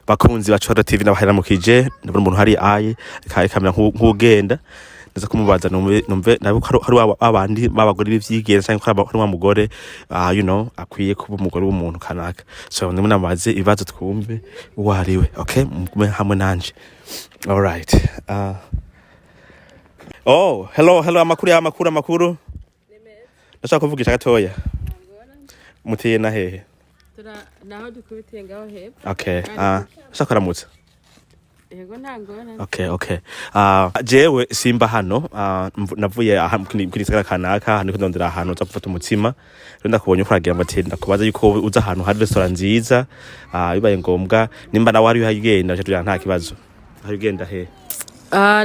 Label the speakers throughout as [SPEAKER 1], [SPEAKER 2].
[SPEAKER 1] bakunzi bacora TV n'abaheramukije ndabona umuntu hari aye kamera nk'ugenda ndaza kumubaza numve nabiko hari abandi babagore b'ivyigenza cyangwa hari umugore akwiye kuba umugore w'umuntu kanaka so ndimo namaze ibibazo twumve uwariwe okay mugume hamwe nanje all right hello amakuru ndashaka kuvugisha gatoya mutiye na hehe
[SPEAKER 2] naho dukubitiye ngaho hepfo
[SPEAKER 1] okay shaka kuramutsa
[SPEAKER 2] yego ntangorane
[SPEAKER 1] okay jewe simba hano navuye kuri gisagara kanaka hano ndondera ahantu za gufata umutsima rero ndakubonye kuragira amatenda kubaza yuko uza ahantu hari restaurant nziza bibaye ngombwa nimba nawe hari uhagenda cyo nta kibazo hari ugenda he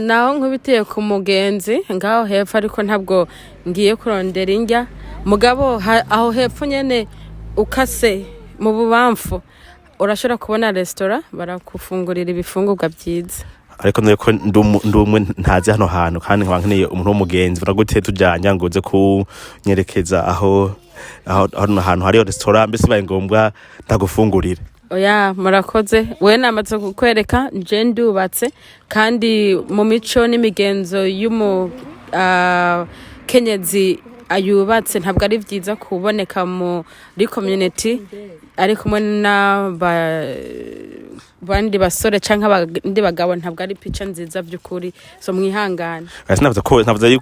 [SPEAKER 2] naho nkubitiye ku mugenzi ngaho hepfo ariko ntabwo ngiye kurondera indya mugabo aho hepfo nyene ukase mu bubamfu urashobora kubona restaurant barakufungurira ibifungurwa byiza
[SPEAKER 1] ariko nuko ndumwe ntazi hano hantu kandi nkankeneye umuntu w'umugenzi buragute tujyanya ngo uze kunyerekeza aho hantu hari restaurant mbese baye ngombwa ndagufungurira
[SPEAKER 2] oya murakoze we namaze kukwereka nje ndubatse kandi mu mico n'imigenzo yumukenyezi ayubatse ntabwo ari byiza kuboneka muri community ari kumwe n'abandi basore canke abandi bagabo ntabwo ari pica nziza by'ukuri so mwihangane
[SPEAKER 1] navuze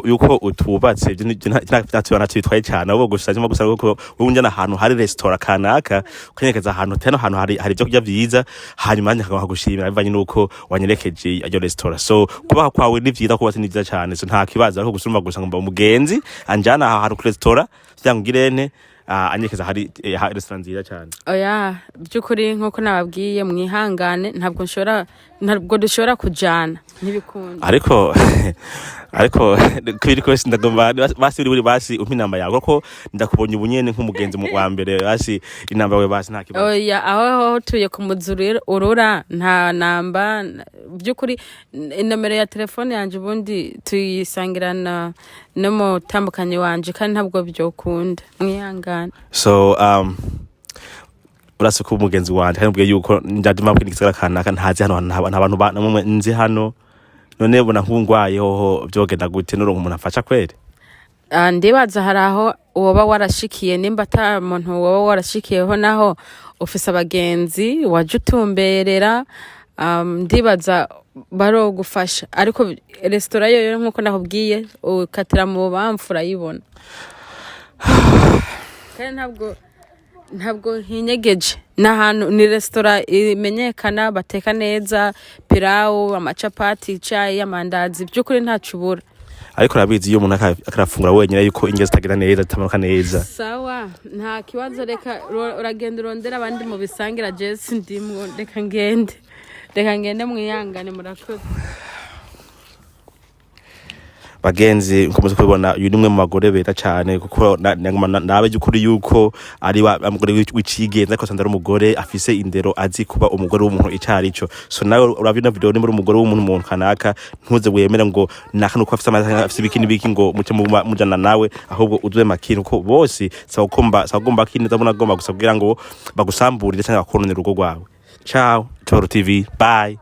[SPEAKER 1] yuko utubatse nta twitwaye cyane ahubwo gusa kuko unjana ahantu hari restaurant kanaka ukenyekeza ahantu teno ahantu hari ibyo kurya byiza hanyuma nkagushimira bivanye nuko wanyerekeje iyo restaurant so kubaho kwawe ni byiza kuba ni byiza cyane so nta kibazo ariko gusumba gusa ngo umugenzi anjana ahantu ku restaurant cyangwa ngirene anyekeza hari restaurant nziza cyane
[SPEAKER 2] oya by'ukuri nkuko nababwiye mwihangane ntabwo dushobora kujana ntibikunda
[SPEAKER 1] ariko kwiri ko ndagomba basi umpinamba yawe ko ndakubonye ubunyene nk'umugenzi wa mbere basi inamba we basi nta kibazo
[SPEAKER 2] oya aho tuye ku muzuri urura nta namba by'ukuri inomero ya telefone yanje ubundi tuyisangirana no mutambukanye wanje kandi ntabwo byokunda mwihangane
[SPEAKER 1] so urase ko umugenzi wanje kandi mbwiye yuko ndadima kuri gisagara kanaka ntazi hano abantu namwe nzi hano none bona nkungwaye hoho byogenda gute n'urongo umuntu afasha kwere
[SPEAKER 2] ndibaza hari aho woba warashikiye nimba ata muntu woba warashikiyeho naho ufise abagenzi waje utumberera ndibaza barogufasha ariko restaurant yo nkuko nakubwiye ukatira mu bamfu urayibona kandi ntabwo hinyegeje n'ahantu ni restaurant imenyekana bateka neza pilau amacapati icyayi amandazi by'ukuri ntacubura
[SPEAKER 1] ariko rabizi iyo umuntu akarafungura wenyine yuko ingeze zitagira neza zitamanuka neza
[SPEAKER 2] sawa nta kibazo reka uragenda urondera abandi mu bisangira Jesse ndimwo reka ngende mwihangane murakoze
[SPEAKER 1] bagenzi nkomeje kubona uyu nimwe mu bagore beta cyane kuko nabe y'ukuri yuko ari umugore w'icigenza ariko sandara umugore afise indero azi kuba umugore w'umuntu icarico so nawe urabina video ni muri umugore w'umuntu kanaka ntuze wemera ngo naka nuko afise amazina afise biki ngo muce mujana nawe ahubwo uzwe makino ko bose sagomba kineza bona gomba gusabwira ngo bagusamburire cyangwa bakononera urugo rwawe ciao Toro TV bye